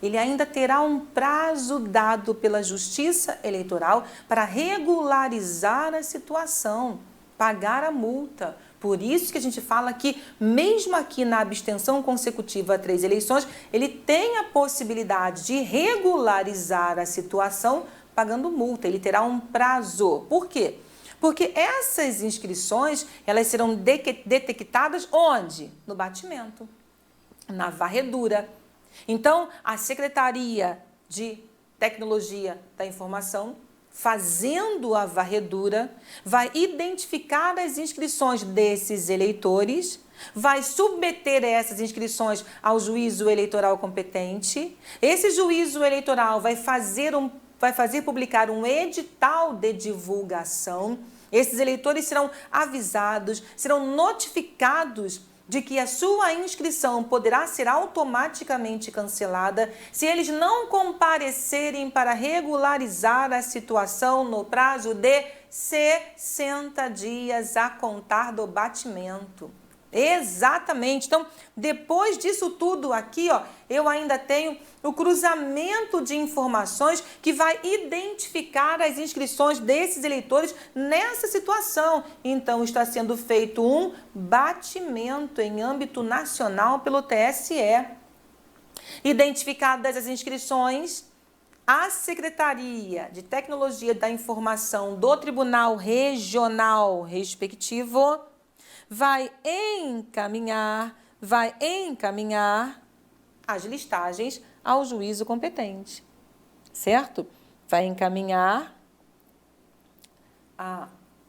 Ele ainda terá um prazo dado pela Justiça Eleitoral para regularizar a situação, pagar a multa. Por isso que a gente fala que, mesmo aqui na abstenção consecutiva a 3 eleições, ele tem a possibilidade de regularizar a situação pagando multa. Ele terá um prazo. Por quê? Porque essas inscrições, elas serão detectadas onde? No batimento, na varredura. Então, a Secretaria de Tecnologia da Informação, fazendo a varredura, vai identificar as inscrições desses eleitores, vai submeter essas inscrições ao juízo eleitoral competente. Esse juízo eleitoral vai fazer publicar um edital de divulgação. Esses eleitores serão avisados, serão notificados de que a sua inscrição poderá ser automaticamente cancelada se eles não comparecerem para regularizar a situação no prazo de 60 dias a contar do batimento. Exatamente. Então, depois disso tudo aqui, ó, eu ainda tenho o cruzamento de informações que vai identificar as inscrições desses eleitores nessa situação. Então, está sendo feito um batimento em âmbito nacional pelo TSE. Identificadas as inscrições, a Secretaria de Tecnologia da Informação do Tribunal Regional respectivo vai encaminhar as listagens ao juízo competente, certo? Vai encaminhar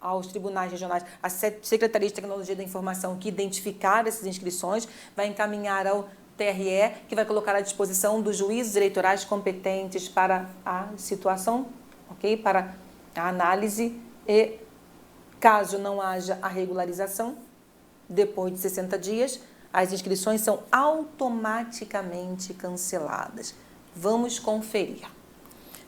aos tribunais regionais, a Secretaria de Tecnologia da Informação que identificar essas inscrições, vai encaminhar ao TRE, que vai colocar à disposição dos juízes eleitorais competentes para a situação, ok? Para a análise e, caso não haja a regularização, depois de 60 dias, as inscrições são automaticamente canceladas. Vamos conferir.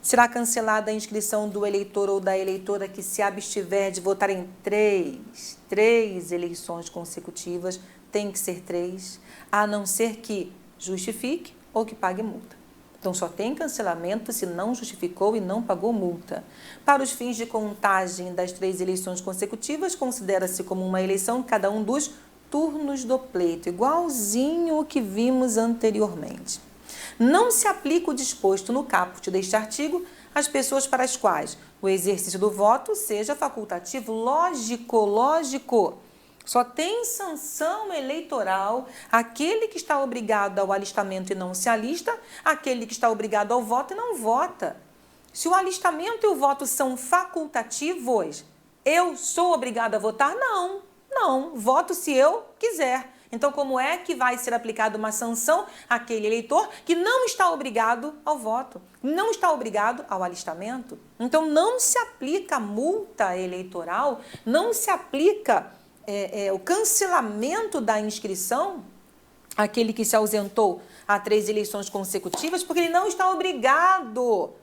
Será cancelada a inscrição do eleitor ou da eleitora que se abstiver de votar em três eleições consecutivas, tem que ser 3, a não ser que justifique ou que pague multa. Então, só tem cancelamento se não justificou e não pagou multa. Para os fins de contagem das 3 eleições consecutivas, considera-se como uma eleição cada um dos turnos do pleito, igualzinho o que vimos anteriormente. Não se aplica o disposto no caput deste artigo às pessoas para as quais o exercício do voto seja facultativo. Lógico. Só tem sanção eleitoral aquele que está obrigado ao alistamento e não se alista, aquele que está obrigado ao voto e não vota. Se o alistamento e o voto são facultativos, eu sou obrigado a votar? Não, voto se eu quiser. Então, como é que vai ser aplicada uma sanção àquele eleitor que não está obrigado ao voto, não está obrigado ao alistamento? Então, não se aplica a multa eleitoral, não se aplica o cancelamento da inscrição àquele que se ausentou a 3 eleições consecutivas, porque ele não está obrigado.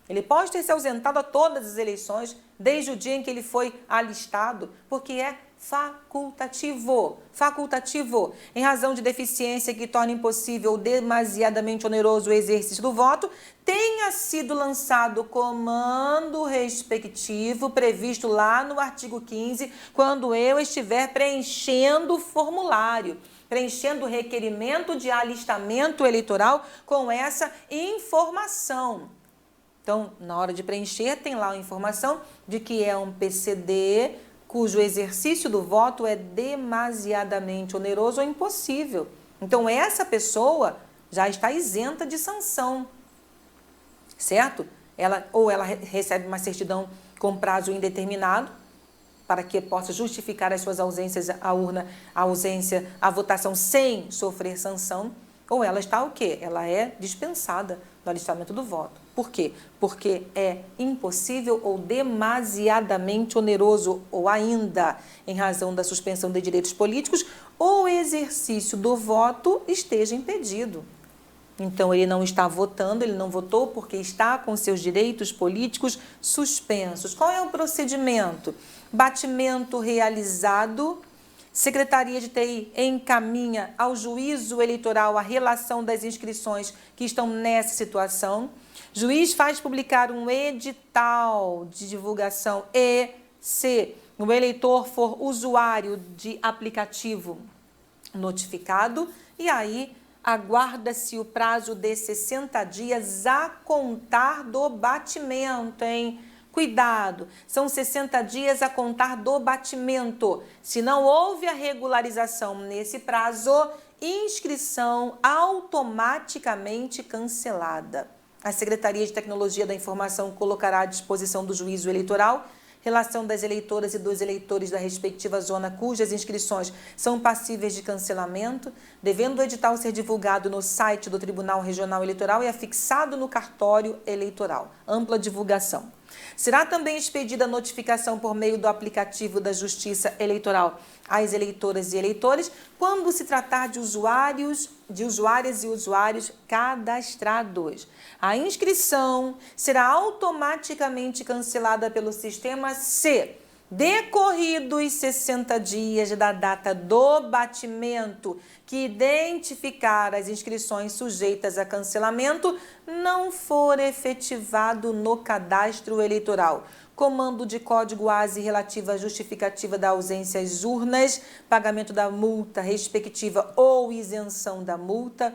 Ele pode ter se ausentado a todas as eleições, desde o dia em que ele foi alistado, porque é facultativo. Facultativo. Em razão de deficiência que torna impossível ou demasiadamente oneroso o exercício do voto, tenha sido lançado comando respectivo previsto lá no artigo 15, quando eu estiver preenchendo o formulário, preenchendo o requerimento de alistamento eleitoral com essa informação. Então, na hora de preencher, tem lá a informação de que é um PCD cujo exercício do voto é demasiadamente oneroso ou impossível. Então, essa pessoa já está isenta de sanção, certo? Ela recebe uma certidão com prazo indeterminado, para que possa justificar as suas ausências à urna, a ausência à votação sem sofrer sanção, ou ela está o quê? Ela é dispensada do alistamento do voto. Por quê? Porque é impossível ou demasiadamente oneroso, ou ainda, em razão da suspensão de direitos políticos, o exercício do voto esteja impedido. Então, ele não está votando, ele não votou porque está com seus direitos políticos suspensos. Qual é o procedimento? Batimento realizado, Secretaria de TI encaminha ao juízo eleitoral a relação das inscrições que estão nessa situação. Juiz faz publicar um edital de divulgação e, se o eleitor for usuário de aplicativo notificado, e aí aguarda-se o prazo de 60 dias a contar do batimento, hein? Cuidado, são 60 dias a contar do batimento. Se não houve a regularização nesse prazo, inscrição automaticamente cancelada. A Secretaria de Tecnologia da Informação colocará à disposição do juízo eleitoral relação das eleitoras e dos eleitores da respectiva zona cujas inscrições são passíveis de cancelamento, devendo o edital ser divulgado no site do Tribunal Regional Eleitoral e afixado no cartório eleitoral. Ampla divulgação. Será também expedida a notificação por meio do aplicativo da Justiça Eleitoral às eleitoras e eleitores quando se tratar de usuárias e usuários cadastrados. A inscrição será automaticamente cancelada pelo sistema se decorridos 60 dias da data do batimento que identificar as inscrições sujeitas a cancelamento não for efetivado no cadastro eleitoral. Comando de código ASE relativo à justificativa da ausência às urnas, pagamento da multa respectiva ou isenção da multa.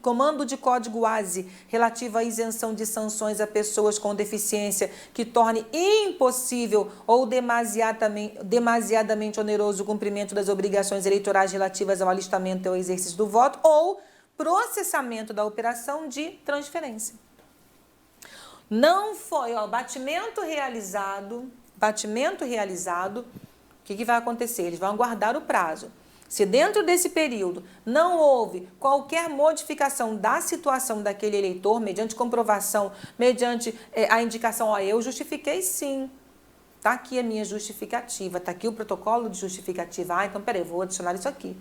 Comando de código ASE relativo à isenção de sanções a pessoas com deficiência que torne impossível ou demasiadamente oneroso o cumprimento das obrigações eleitorais relativas ao alistamento e ao exercício do voto ou processamento da operação de transferência. Não foi, batimento realizado, o que vai acontecer? Eles vão aguardar o prazo. Se dentro desse período não houve qualquer modificação da situação daquele eleitor, mediante comprovação, mediante a indicação, eu justifiquei sim, está aqui a minha justificativa, está aqui o protocolo de justificativa, então peraí, vou adicionar isso aqui.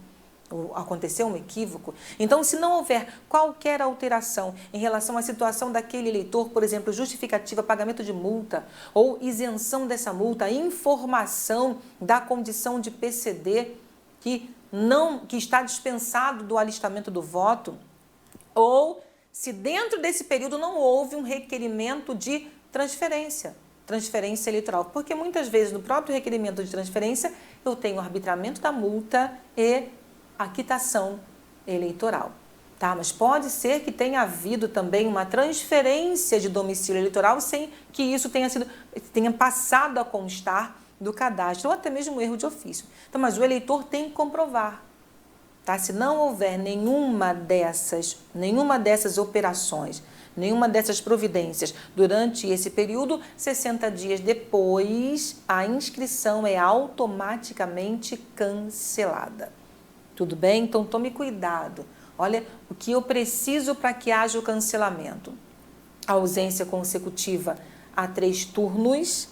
Aconteceu um equívoco. Então, se não houver qualquer alteração em relação à situação daquele eleitor, por exemplo, justificativa, pagamento de multa ou isenção dessa multa, informação da condição de PCD que está dispensado do alistamento do voto, ou se dentro desse período não houve um requerimento de transferência eleitoral, porque muitas vezes no próprio requerimento de transferência eu tenho o arbitramento da multa e a quitação eleitoral, tá? Mas pode ser que tenha havido também uma transferência de domicílio eleitoral sem que isso tenha passado a constar do cadastro, ou até mesmo um erro de ofício. Então, mas o eleitor tem que comprovar, tá? Se não houver nenhuma dessas operações, nenhuma dessas providências durante esse período, 60 dias depois, a inscrição é automaticamente cancelada. Tudo bem? Então, tome cuidado. Olha, o que eu preciso para que haja o cancelamento? A ausência consecutiva a 3 turnos,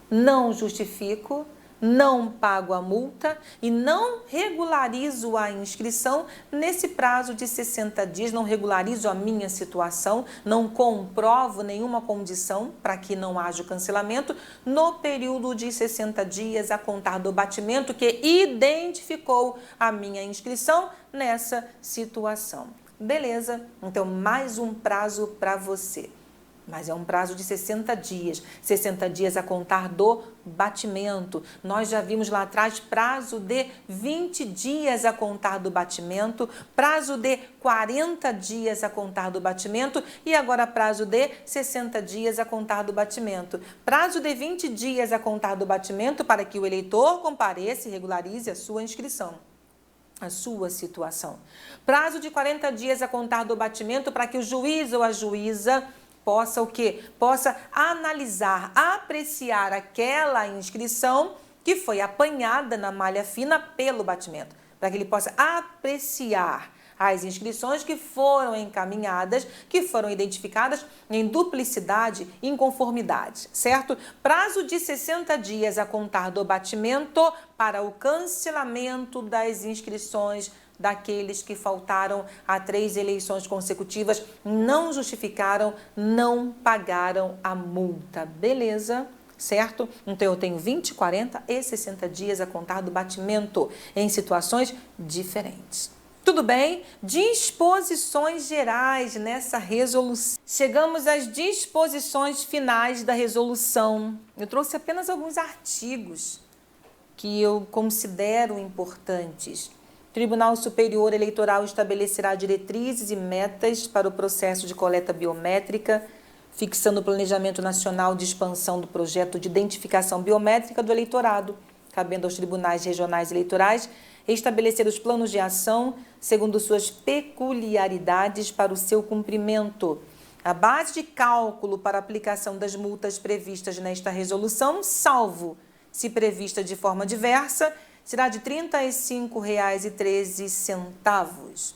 não justifico, não pago a multa e não regularizo a inscrição nesse prazo de 60 dias, não regularizo a minha situação, não comprovo nenhuma condição para que não haja o cancelamento no período de 60 dias a contar do batimento que identificou a minha inscrição nessa situação. Beleza? Então, mais um prazo para você. Mas é um prazo de 60 dias. 60 dias a contar do batimento. Nós já vimos lá atrás prazo de 20 dias a contar do batimento, prazo de 40 dias a contar do batimento e agora prazo de 60 dias a contar do batimento. Prazo de 20 dias a contar do batimento para que o eleitor compareça e regularize a sua inscrição, a sua situação. Prazo de 40 dias a contar do batimento para que o juiz ou a juíza possa o quê? Possa analisar, apreciar aquela inscrição que foi apanhada na malha fina pelo batimento, para que ele possa apreciar as inscrições que foram encaminhadas, que foram identificadas em duplicidade e inconformidade, certo? Prazo de 60 dias a contar do batimento para o cancelamento das inscrições daqueles que faltaram a 3 eleições consecutivas, não justificaram, não pagaram a multa. Beleza? Certo? Então, eu tenho 20, 40 e 60 dias a contar do batimento em situações diferentes. Tudo bem? Disposições gerais nessa resolução. Chegamos às disposições finais da resolução. Eu trouxe apenas alguns artigos que eu considero importantes. Tribunal Superior Eleitoral estabelecerá diretrizes e metas para o processo de coleta biométrica, fixando o Planejamento Nacional de Expansão do Projeto de Identificação Biométrica do Eleitorado, cabendo aos tribunais regionais eleitorais estabelecer os planos de ação segundo suas peculiaridades para o seu cumprimento. A base de cálculo para a aplicação das multas previstas nesta resolução, salvo se prevista de forma diversa, será de R$ 35,13.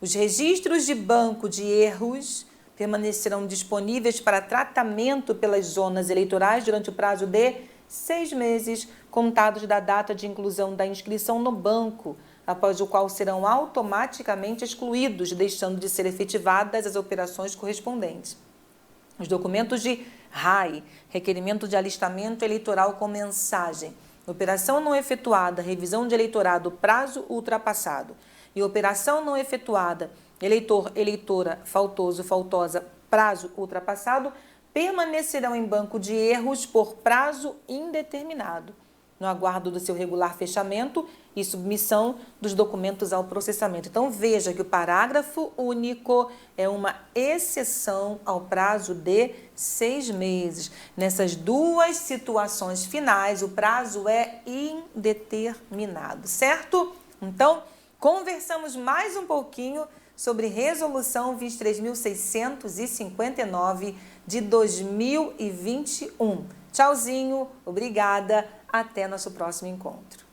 Os registros de banco de erros permanecerão disponíveis para tratamento pelas zonas eleitorais durante o prazo de 6 meses, contados da data de inclusão da inscrição no banco, após o qual serão automaticamente excluídos, deixando de ser efetivadas as operações correspondentes. Os documentos de RAI, requerimento de alistamento eleitoral com mensagem, operação não efetuada, revisão de eleitorado, prazo ultrapassado, e operação não efetuada, eleitor, eleitora, faltoso, faltosa, prazo ultrapassado, permanecerão em banco de erros por prazo indeterminado, no aguardo do seu regular fechamento e submissão dos documentos ao processamento. Então, veja que o parágrafo único é uma exceção ao prazo de 6 meses. Nessas duas situações finais, o prazo é indeterminado, certo? Então, conversamos mais um pouquinho sobre Resolução 23.659 de 2021. Tchauzinho, obrigada, até nosso próximo encontro.